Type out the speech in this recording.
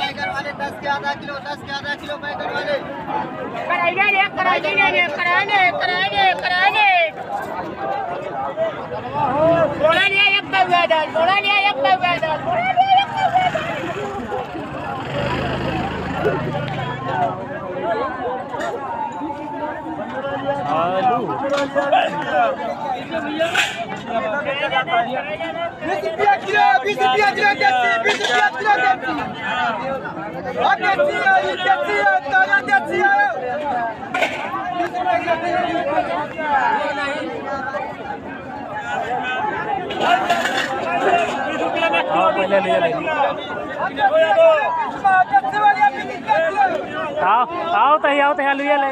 बैगन वाले 10 के आधा किलो, 10 के आधा किलो बैगन वाले। आलू 20 रुपया किलो, 20 रुपया किलो देती, 20 रुपया किलो देती। और देती है, ये देती है, ताजा देती है। पहले ले आओ तो आलू ले